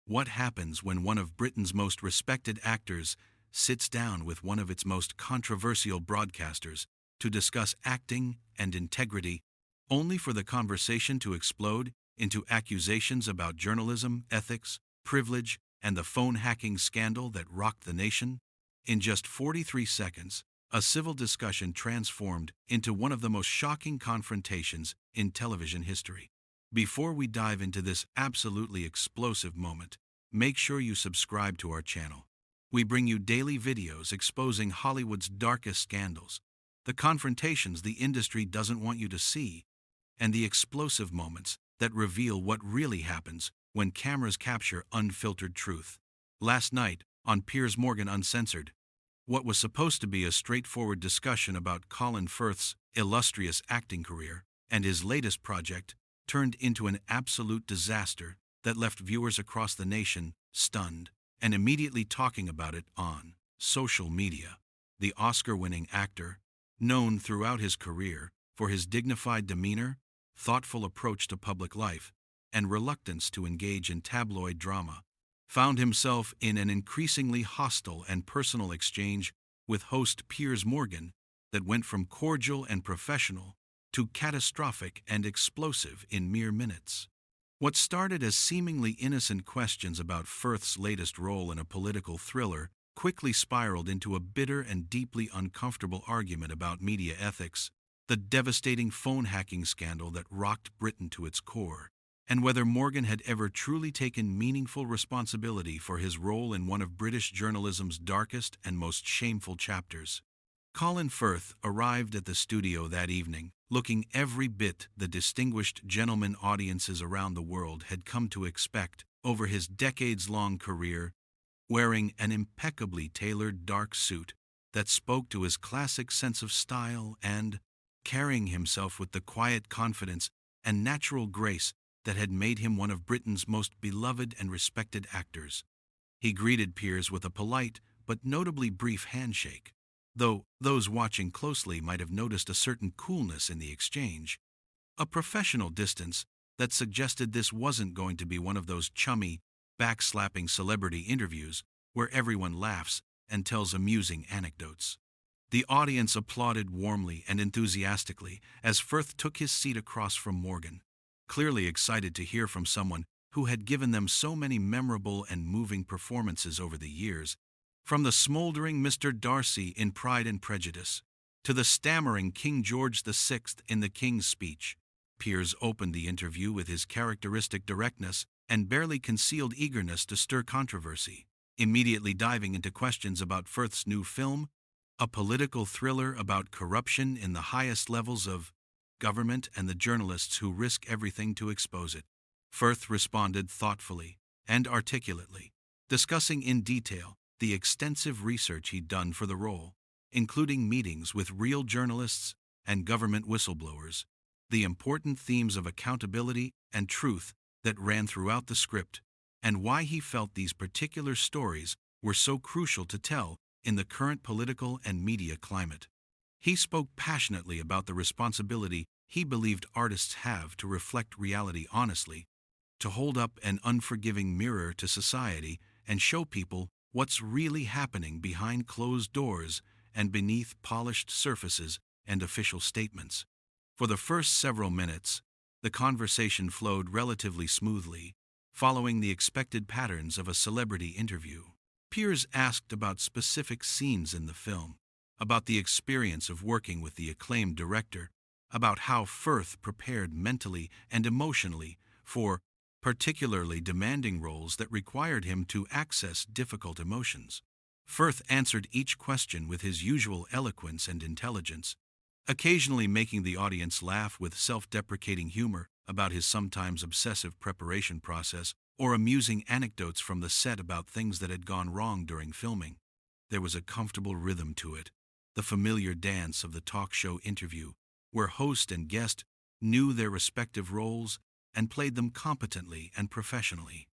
What happens when one of Britain's most respected actors sits down with one of its most controversial broadcasters to discuss acting and integrity, only for the conversation to explode into accusations about journalism, ethics, privilege, and the phone hacking scandal that rocked the nation? In just 43 seconds, a civil discussion transformed into one of the most shocking confrontations in television history. Before we dive into this absolutely explosive moment, make sure you subscribe to our channel. We bring you daily videos exposing Hollywood's darkest scandals, the confrontations the industry doesn't want you to see, and the explosive moments that reveal what really happens when cameras capture unfiltered truth. Last night, on Piers Morgan Uncensored, what was supposed to be a straightforward discussion about Colin Firth's illustrious acting career and his latest project turned into an absolute disaster that left viewers across the nation stunned and immediately talking about it on social media. The Oscar-winning actor, known throughout his career for his dignified demeanor, thoughtful approach to public life, and reluctance to engage in tabloid drama, found himself in an increasingly hostile and personal exchange with host Piers Morgan that went from cordial and professional to catastrophic and explosive in mere minutes. What started as seemingly innocent questions about Firth's latest role in a political thriller quickly spiraled into a bitter and deeply uncomfortable argument about media ethics, the devastating phone hacking scandal that rocked Britain to its core, and whether Morgan had ever truly taken meaningful responsibility for his role in one of British journalism's darkest and most shameful chapters. Colin Firth arrived at the studio that evening, looking every bit the distinguished gentleman audiences around the world had come to expect over his decades-long career, wearing an impeccably tailored dark suit that spoke to his classic sense of style and carrying himself with the quiet confidence and natural grace that had made him one of Britain's most beloved and respected actors. He greeted Piers with a polite but notably brief handshake, though those watching closely might have noticed a certain coolness in the exchange, a professional distance that suggested this wasn't going to be one of those chummy, backslapping celebrity interviews where everyone laughs and tells amusing anecdotes. The audience applauded warmly and enthusiastically as Firth took his seat across from Morgan, clearly excited to hear from someone who had given them so many memorable and moving performances over the years, from the smoldering Mr. Darcy in Pride and Prejudice to the stammering King George VI in The King's Speech. Piers opened the interview with his characteristic directness and barely concealed eagerness to stir controversy, immediately diving into questions about Firth's new film, a political thriller about corruption in the highest levels of government and the journalists who risk everything to expose it. Firth responded thoughtfully and articulately, discussing in detail the extensive research he'd done for the role, including meetings with real journalists and government whistleblowers, the important themes of accountability and truth that ran throughout the script, and why he felt these particular stories were so crucial to tell in the current political and media climate. He spoke passionately about the responsibility he believed artists have to reflect reality honestly, to hold up an unforgiving mirror to society and show people what's really happening behind closed doors and beneath polished surfaces and official statements. For the first several minutes, the conversation flowed relatively smoothly, following the expected patterns of a celebrity interview. Piers asked about specific scenes in the film, about the experience of working with the acclaimed director, about how Firth prepared mentally and emotionally for particularly demanding roles that required him to access difficult emotions. Firth answered each question with his usual eloquence and intelligence, occasionally making the audience laugh with self-deprecating humor about his sometimes obsessive preparation process or amusing anecdotes from the set about things that had gone wrong during filming. There was a comfortable rhythm to it, the familiar dance of the talk show interview, where host and guest knew their respective roles and played them competently and professionally.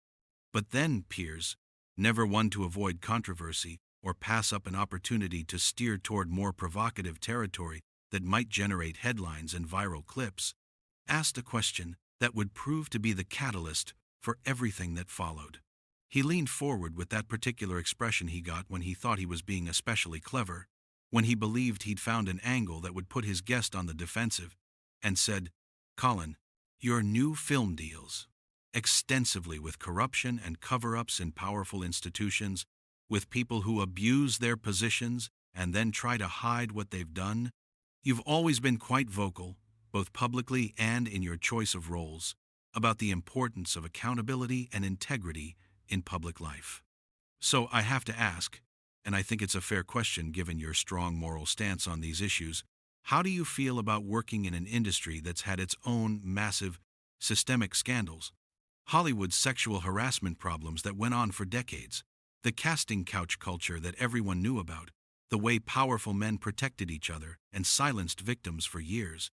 But then Piers, never one to avoid controversy or pass up an opportunity to steer toward more provocative territory that might generate headlines and viral clips, asked a question that would prove to be the catalyst for everything that followed. He leaned forward with that particular expression he got when he thought he was being especially clever, when he believed he'd found an angle that would put his guest on the defensive, and said, "Colin, your new film deals extensively with corruption and cover-ups in powerful institutions, with people who abuse their positions and then try to hide what they've done. You've always been quite vocal, both publicly and in your choice of roles, about the importance of accountability and integrity in public life. So I have to ask, and I think it's a fair question given your strong moral stance on these issues, how do you feel about working in an industry that's had its own massive, systemic scandals? Hollywood's sexual harassment problems that went on for decades, the casting couch culture that everyone knew about, the way powerful men protected each other and silenced victims for years.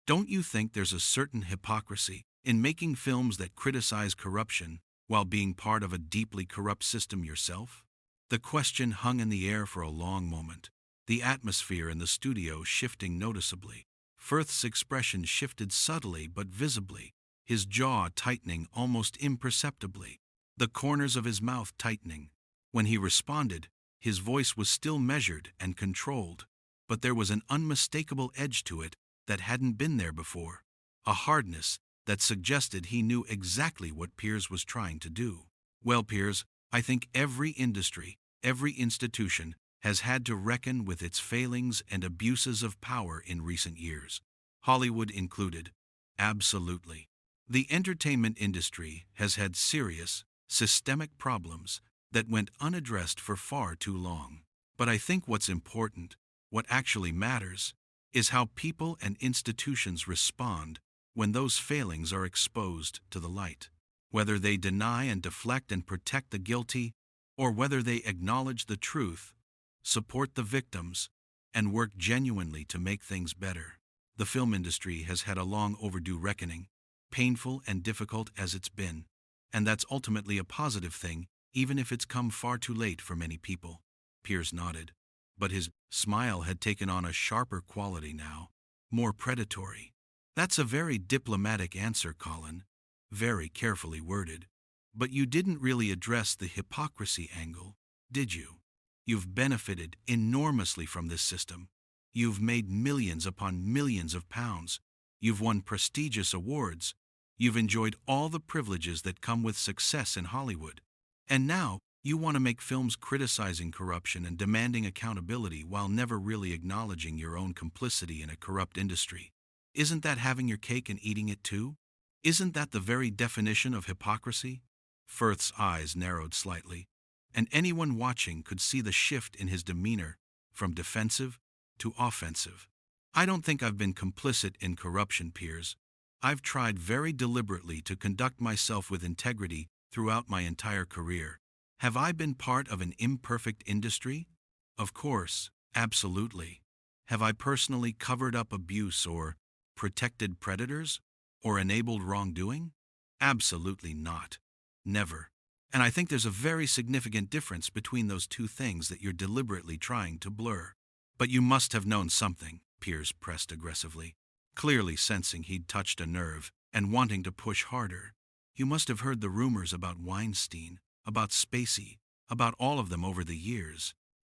Don't you think there's a certain hypocrisy in making films that criticize corruption while being part of a deeply corrupt system yourself? The question hung in the air for a long moment, the atmosphere in the studio shifting noticeably. Firth's expression shifted subtly but visibly, his jaw tightening almost imperceptibly, the corners of his mouth tightening. When he responded, his voice was still measured and controlled, but there was an unmistakable edge to it that hadn't been there before, a hardness that suggested he knew exactly what Piers was trying to do. Well, Piers, I think every industry, every institution has had to reckon with its failings and abuses of power in recent years, Hollywood included. Absolutely. The entertainment industry has had serious, systemic problems that went unaddressed for far too long. But I think what's important, what actually matters, is how people and institutions respond when those failings are exposed to the light. Whether they deny and deflect and protect the guilty, or whether they acknowledge the truth, support the victims, and work genuinely to make things better. The film industry has had a long overdue reckoning, painful and difficult as it's been, and that's ultimately a positive thing, even if it's come far too late for many people. Piers nodded, but his smile had taken on a sharper quality now, more predatory. That's a very diplomatic answer, Colin, very carefully worded. But you didn't really address the hypocrisy angle, did you? You've benefited enormously from this system. You've made millions upon millions of pounds. You've won prestigious awards. You've enjoyed all the privileges that come with success in Hollywood. And now, you want to make films criticizing corruption and demanding accountability while never really acknowledging your own complicity in a corrupt industry. Isn't that having your cake and eating it too? Isn't that the very definition of hypocrisy? Firth's eyes narrowed slightly, and anyone watching could see the shift in his demeanor from defensive to offensive. I don't think I've been complicit in corruption, Piers. I've tried very deliberately to conduct myself with integrity throughout my entire career. Have I been part of an imperfect industry? Of course, absolutely. Have I personally covered up abuse or protected predators or enabled wrongdoing? Absolutely not. Never. And I think there's a very significant difference between those two things that you're deliberately trying to blur. But you must have known something, Piers pressed aggressively, clearly sensing he'd touched a nerve and wanting to push harder. You must have heard the rumors about Weinstein, about Spacey, about all of them over the years.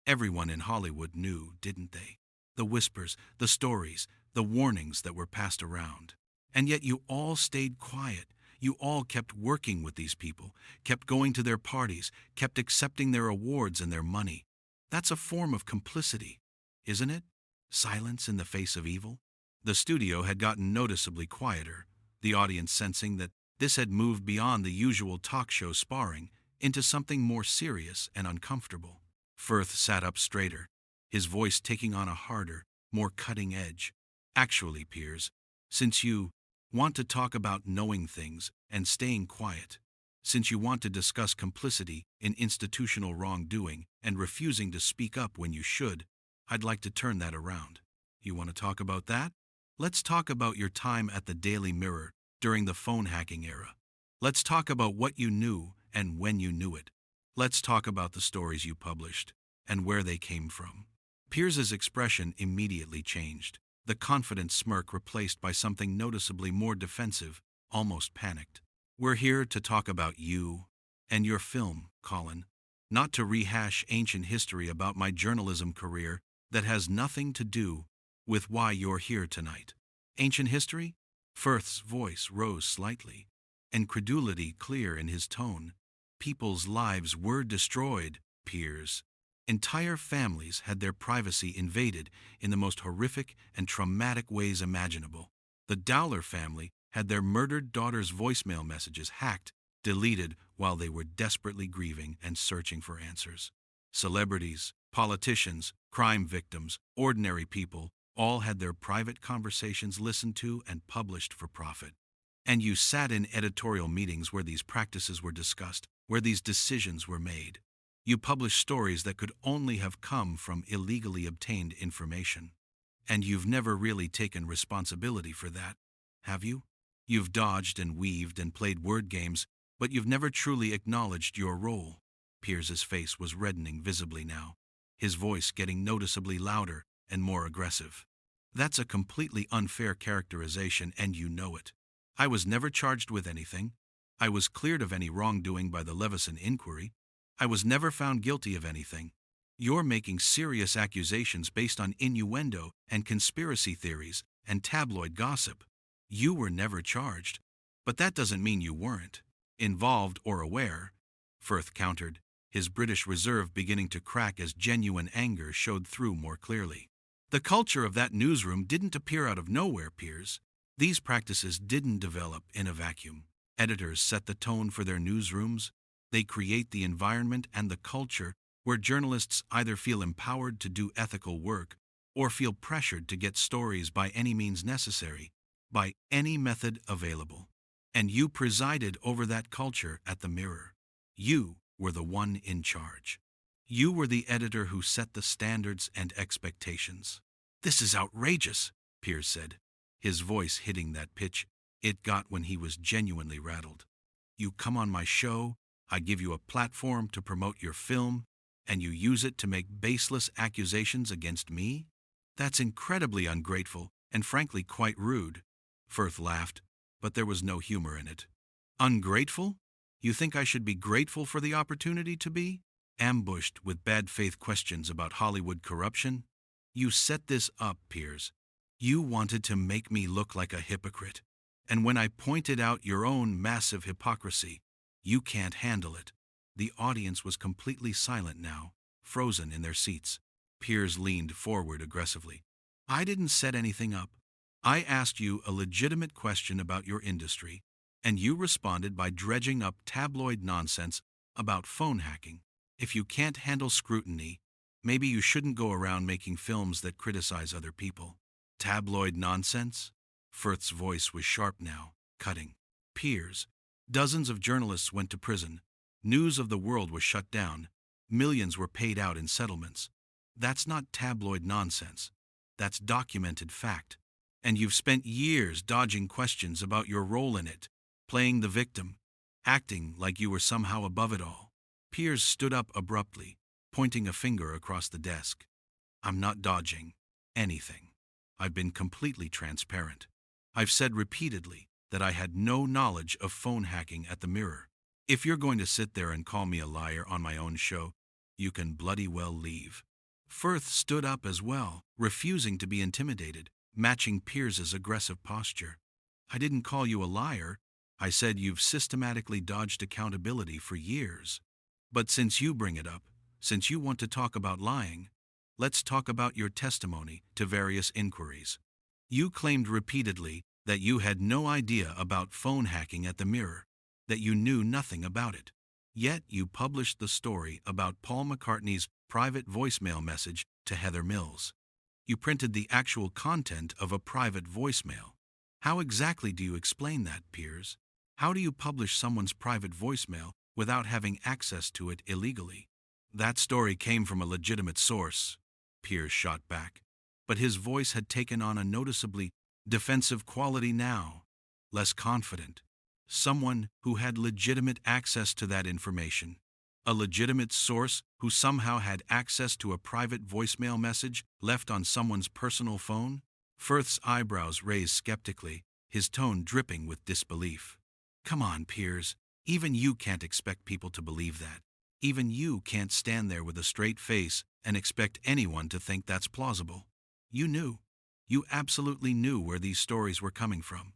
Everyone in Hollywood knew, didn't they? The whispers, the stories, the warnings that were passed around. And yet you all stayed quiet. You all kept working with these people, kept going to their parties, kept accepting their awards and their money. That's a form of complicity, isn't it? Silence in the face of evil. The studio had gotten noticeably quieter, the audience sensing that this had moved beyond the usual talk show sparring into something more serious and uncomfortable. Firth sat up straighter, his voice taking on a harder, more cutting edge. Actually, Piers, since you want to talk about knowing things and staying quiet, since you want to discuss complicity in institutional wrongdoing and refusing to speak up when you should, I'd like to turn that around. You want to talk about that? Let's talk about your time at the Daily Mirror during the phone hacking era. Let's talk about what you knew and when you knew it. Let's talk about the stories you published and where they came from. Piers's expression immediately changed, the confident smirk replaced by something noticeably more defensive, almost panicked. We're here to talk about you, And your film, Colin. Not to rehash ancient history about my journalism career that has nothing to do with why you're here tonight. Ancient history? Firth's voice rose slightly, incredulity clear in his tone. People's lives were destroyed, Piers. Entire families had their privacy invaded in the most horrific and traumatic ways imaginable. The Dowler family had their murdered daughter's voicemail messages hacked, deleted while they were desperately grieving and searching for answers. Celebrities, politicians, crime victims, ordinary people all had their private conversations listened to and published for profit. And you sat in editorial meetings where these practices were discussed, where these decisions were made. You published stories that could only have come from illegally obtained information. And you've never really taken responsibility for that, have you? You've dodged and weaved and played word games, but you've never truly acknowledged your role. Piers's face was reddening visibly now, his voice getting noticeably louder and more aggressive. That's a completely unfair characterization, and you know it. I was never charged with anything. I was cleared of any wrongdoing by the Levison inquiry. I was never found guilty of anything. You're making serious accusations based on innuendo and conspiracy theories and tabloid gossip. You were never charged, but that doesn't mean you weren't involved or aware, Firth countered, his British reserve beginning to crack as genuine anger showed through more clearly. The culture of that newsroom didn't appear out of nowhere, Piers. These practices didn't develop in a vacuum. Editors set the tone for their newsrooms. They create the environment and the culture where journalists either feel empowered to do ethical work or feel pressured to get stories by any means necessary, by any method available. And you presided over that culture at the Mirror. You were the one in charge. You were the editor who set the standards and expectations. This is outrageous, Piers said, his voice hitting that pitch it got when he was genuinely rattled. You come on my show, I give you a platform to promote your film, and you use it to make baseless accusations against me? That's incredibly ungrateful and frankly quite rude. Firth laughed, but there was no humor in it. Ungrateful? You think I should be grateful for the opportunity to be? Ambushed with bad faith questions about Hollywood corruption? You set this up, Piers. You wanted to make me look like a hypocrite. And when I pointed out your own massive hypocrisy, you can't handle it. The audience was completely silent now, frozen in their seats. Piers leaned forward aggressively. I didn't set anything up. I asked you a legitimate question about your industry, and you responded by dredging up tabloid nonsense about phone hacking. If you can't handle scrutiny, maybe you shouldn't go around making films that criticize other people. Tabloid nonsense? Firth's voice was sharp now, cutting. Piers, dozens of journalists went to prison. News of the world was shut down. Millions were paid out in settlements. That's not tabloid nonsense. That's documented fact. And you've spent years dodging questions about your role in it, playing the victim, acting like you were somehow above it all. Piers stood up abruptly, pointing a finger across the desk. I'm not dodging anything. I've been completely transparent. I've said repeatedly that I had no knowledge of phone hacking at the Mirror. If you're going to sit there and call me a liar on my own show, you can bloody well leave. Firth stood up as well, refusing to be intimidated, matching Piers's aggressive posture. I didn't call you a liar. I said you've systematically dodged accountability for years. But since you bring it up, since you want to talk about lying, let's talk about your testimony to various inquiries. You claimed repeatedly that you had no idea about phone hacking at the Mirror, that you knew nothing about it. Yet you published the story about Paul McCartney's private voicemail message to Heather Mills. You printed the actual content of a private voicemail. How exactly do you explain that, Piers? How do you publish someone's private voicemail without having access to it illegally? That story came from a legitimate source, Piers shot back. But his voice had taken on a noticeably defensive quality now, less confident. Someone who had legitimate access to that information. A legitimate source who somehow had access to a private voicemail message left on someone's personal phone? Firth's eyebrows raised skeptically, his tone dripping with disbelief. Come on, Piers. Even you can't expect people to believe that. Even you can't stand there with a straight face and expect anyone to think that's plausible. You knew. You absolutely knew where these stories were coming from.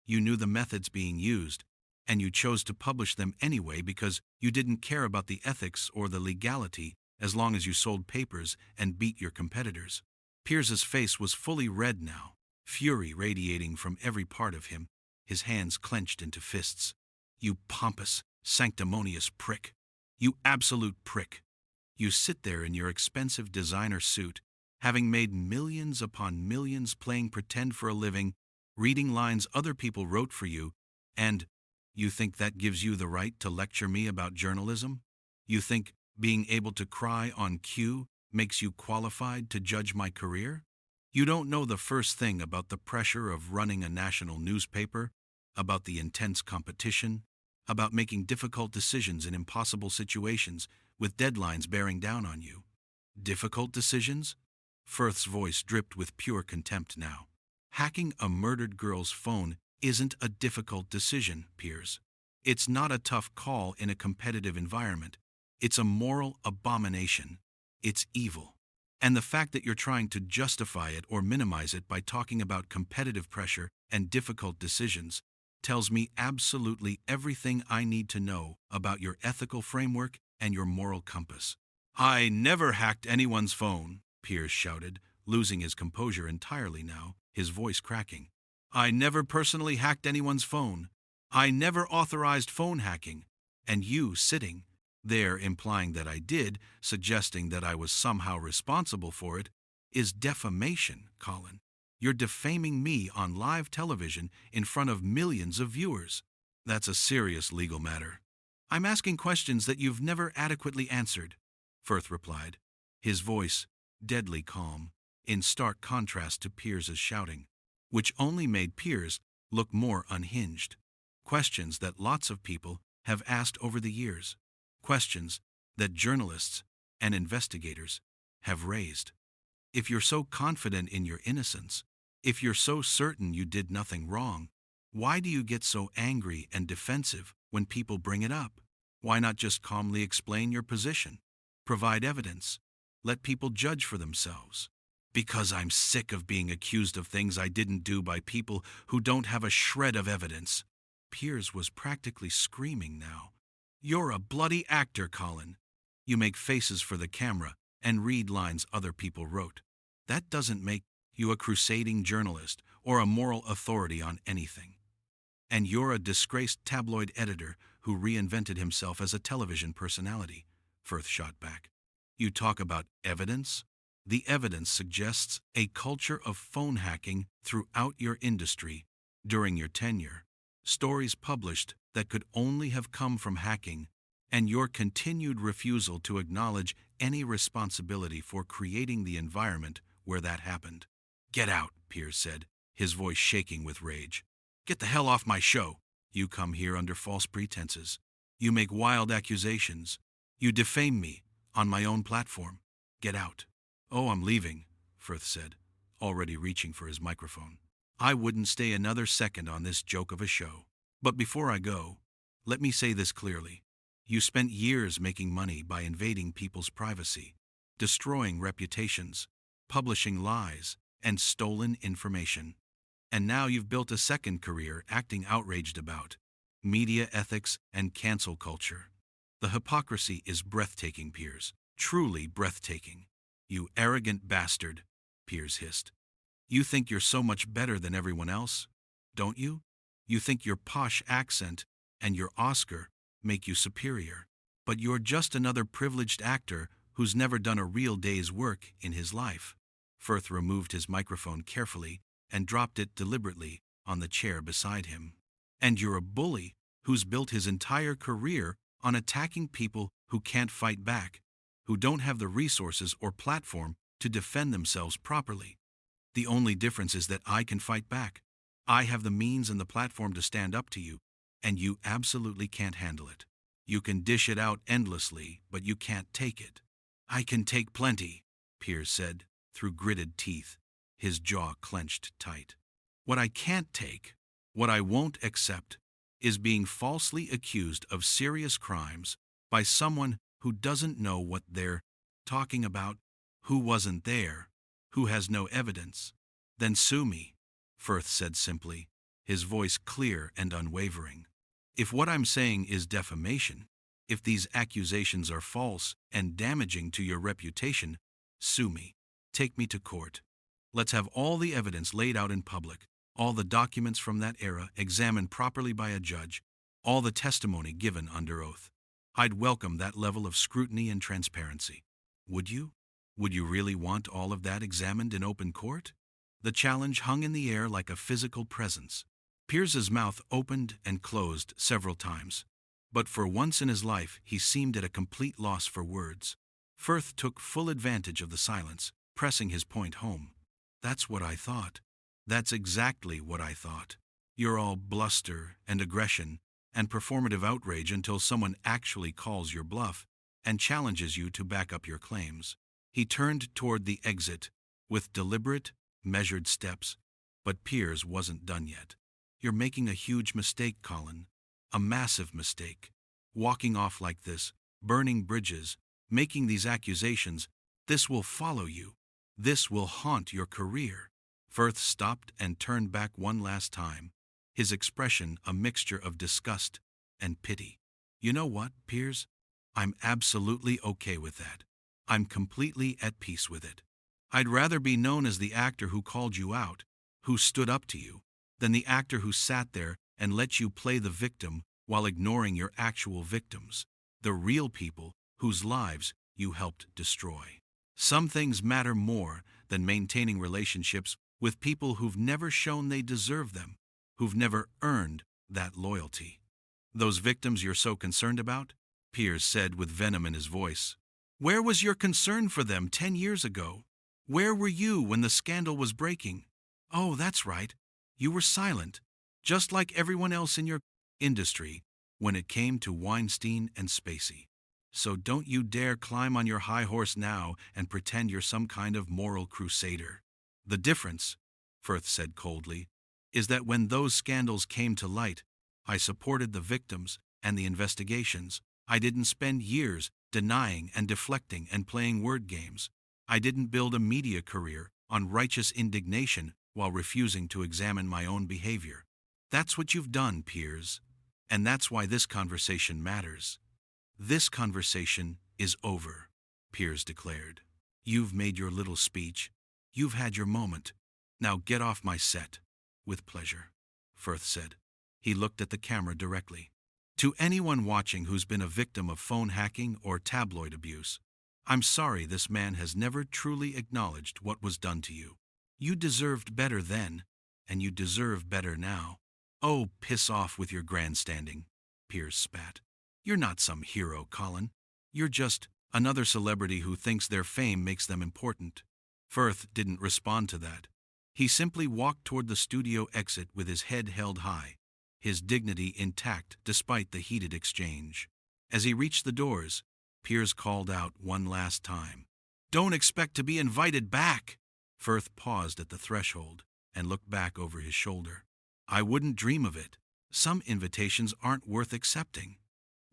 You knew the methods being used, and you chose to publish them anyway because you didn't care about the ethics or the legality as long as you sold papers and beat your competitors. Piers's face was fully red now, fury radiating from every part of him, his hands clenched into fists. You pompous, sanctimonious prick. You absolute prick. You sit there in your expensive designer suit, having made millions upon millions playing pretend for a living, reading lines other people wrote for you, and you think that gives you the right to lecture me about journalism? You think being able to cry on cue makes you qualified to judge my career? You don't know the first thing about the pressure of running a national newspaper, about the intense competition, about making difficult decisions in impossible situations with deadlines bearing down on you. Difficult decisions? Firth's voice dripped with pure contempt now. Hacking a murdered girl's phone isn't a difficult decision, Piers. It's not a tough call in a competitive environment. It's a moral abomination. It's evil. And the fact that you're trying to justify it or minimize it by talking about competitive pressure and difficult decisions tells me absolutely everything I need to know about your ethical framework and your moral compass. I never hacked anyone's phone, Piers shouted, losing his composure entirely now, his voice cracking. I never personally hacked anyone's phone. I never authorized phone hacking. And you sitting there implying that I did, suggesting that I was somehow responsible for it, is defamation, Colin. You're defaming me on live television in front of millions of viewers. That's a serious legal matter. I'm asking questions that you've never adequately answered, Firth replied, his voice deadly calm, in stark contrast to Piers's shouting, which only made Piers look more unhinged. Questions that lots of people have asked over the years. Questions that journalists and investigators have raised. If you're so confident in your innocence, if you're so certain you did nothing wrong, why do you get so angry and defensive when people bring it up? Why not just calmly explain your position? Provide evidence. Let people judge for themselves. Because I'm sick of being accused of things I didn't do by people who don't have a shred of evidence. Piers was practically screaming now. You're a bloody actor, Colin. You make faces for the camera and read lines other people wrote. That doesn't make you a crusading journalist or a moral authority on anything. And you're a disgraced tabloid editor who reinvented himself as a television personality, Firth shot back. You talk about evidence? The evidence suggests a culture of phone hacking throughout your industry during your tenure. Stories published that could only have come from hacking, and your continued refusal to acknowledge any responsibility for creating the environment where that happened. Get out, Piers said, his voice shaking with rage. Get the hell off my show. You come here under false pretenses. You make wild accusations. You defame me on my own platform. Get out. Oh, I'm leaving, Firth said, already reaching for his microphone. I wouldn't stay another second on this joke of a show. But before I go, let me say this clearly. You spent years making money by invading people's privacy, destroying reputations, publishing lies, and stolen information. And now you've built a second career acting outraged about media ethics and cancel culture. The hypocrisy is breathtaking, Piers. Truly breathtaking. You arrogant bastard, Piers hissed. You think you're so much better than everyone else, don't you? You think your posh accent and your Oscar make you superior. But you're just another privileged actor who's never done a real day's work in his life. Firth removed his microphone carefully and dropped it deliberately on the chair beside him. And you're a bully who's built his entire career on attacking people who can't fight back, who don't have the resources or platform to defend themselves properly. The only difference is that I can fight back. I have the means and the platform to stand up to you, and you absolutely can't handle it. You can dish it out endlessly, but you can't take it. I can take plenty, Piers said, through gritted teeth, his jaw clenched tight. What I can't take, what I won't accept, is being falsely accused of serious crimes by someone who doesn't know what they're talking about, who wasn't there, who has no evidence. Then sue me, Firth said simply, his voice clear and unwavering. If what I'm saying is defamation, if these accusations are false and damaging to your reputation, sue me. Take me to court. Let's have all the evidence laid out in public, all the documents from that era examined properly by a judge, all the testimony given under oath. I'd welcome that level of scrutiny and transparency. Would you? Would you really want all of that examined in open court? The challenge hung in the air like a physical presence. Piers's mouth opened and closed several times, but for once in his life he seemed at a complete loss for words. Firth took full advantage of the silence, pressing his point home. That's what I thought. That's exactly what I thought. You're all bluster and aggression and performative outrage until someone actually calls your bluff and challenges you to back up your claims. He turned toward the exit with deliberate, measured steps, but Piers wasn't done yet. You're making a huge mistake, Colin. A massive mistake. Walking off like this, burning bridges, making these accusations, this will follow you. This will haunt your career. Firth stopped and turned back one last time, his expression a mixture of disgust and pity. You know what, Piers? I'm absolutely okay with that. I'm completely at peace with it. I'd rather be known as the actor who called you out, who stood up to you, than the actor who sat there and let you play the victim while ignoring your actual victims, the real people whose lives you helped destroy. Some things matter more than maintaining relationships with people who've never shown they deserve them, who've never earned that loyalty. Those victims you're so concerned about? Piers said with venom in his voice. Where was your concern for them 10 years ago? Where were you when the scandal was breaking? Oh, that's right. You were silent, just like everyone else in your industry when it came to Weinstein and Spacey. So don't you dare climb on your high horse now and pretend you're some kind of moral crusader. The difference, Firth said coldly, is that when those scandals came to light, I supported the victims and the investigations. I didn't spend years denying and deflecting and playing word games. I didn't build a media career on righteous indignation while refusing to examine my own behavior. That's what you've done, Piers. And that's why this conversation matters. This conversation is over, Piers declared. You've made your little speech. You've had your moment. Now get off my set. With pleasure, Firth said. He looked at the camera directly. To anyone watching who's been a victim of phone hacking or tabloid abuse, I'm sorry this man has never truly acknowledged what was done to you. You deserved better then, and you deserve better now. Oh, piss off with your grandstanding, Piers spat. You're not some hero, Colin. You're just another celebrity who thinks their fame makes them important. Firth didn't respond to that. He simply walked toward the studio exit with his head held high, his dignity intact despite the heated exchange. As he reached the doors, Piers called out one last time. Don't expect to be invited back! Firth paused at the threshold and looked back over his shoulder. I wouldn't dream of it. Some invitations aren't worth accepting.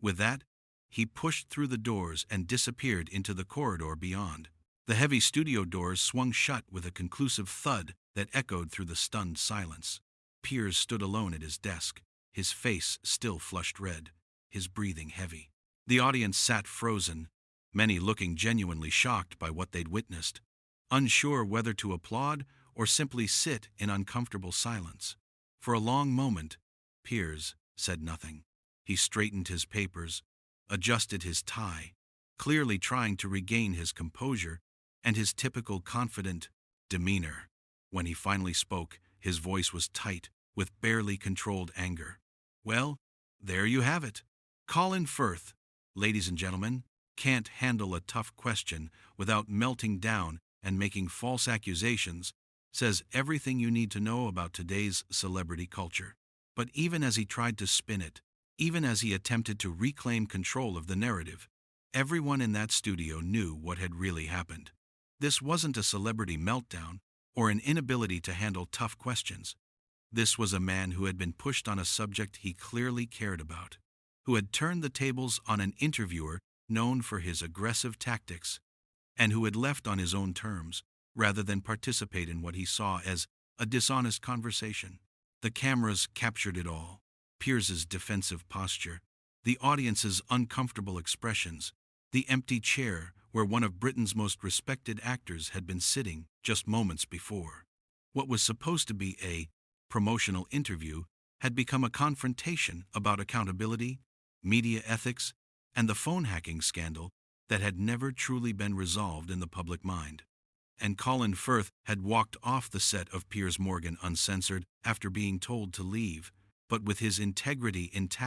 With that, he pushed through the doors and disappeared into the corridor beyond. The heavy studio doors swung shut with a conclusive thud that echoed through the stunned silence. Piers stood alone at his desk, his face still flushed red, his breathing heavy. The audience sat frozen, many looking genuinely shocked by what they'd witnessed, unsure whether to applaud or simply sit in uncomfortable silence. For a long moment, Piers said nothing. He straightened his papers, adjusted his tie, clearly trying to regain his composure and his typical confident demeanor. When he finally spoke, his voice was tight with barely controlled anger. Well, there you have it. Colin Firth, ladies and gentlemen, can't handle a tough question without melting down and making false accusations, says everything you need to know about today's celebrity culture. But even as he tried to spin it, even as he attempted to reclaim control of the narrative, everyone in that studio knew what had really happened. This wasn't a celebrity meltdown or an inability to handle tough questions. This was a man who had been pushed on a subject he clearly cared about, who had turned the tables on an interviewer known for his aggressive tactics, and who had left on his own terms, rather than participate in what he saw as a dishonest conversation. The cameras captured it all: Piers's defensive posture, the audience's uncomfortable expressions, the empty chair where one of Britain's most respected actors had been sitting just moments before. What was supposed to be a promotional interview had become a confrontation about accountability, media ethics, and the phone hacking scandal that had never truly been resolved in the public mind. And Colin Firth had walked off the set of Piers Morgan Uncensored after being told to leave, but with his integrity intact.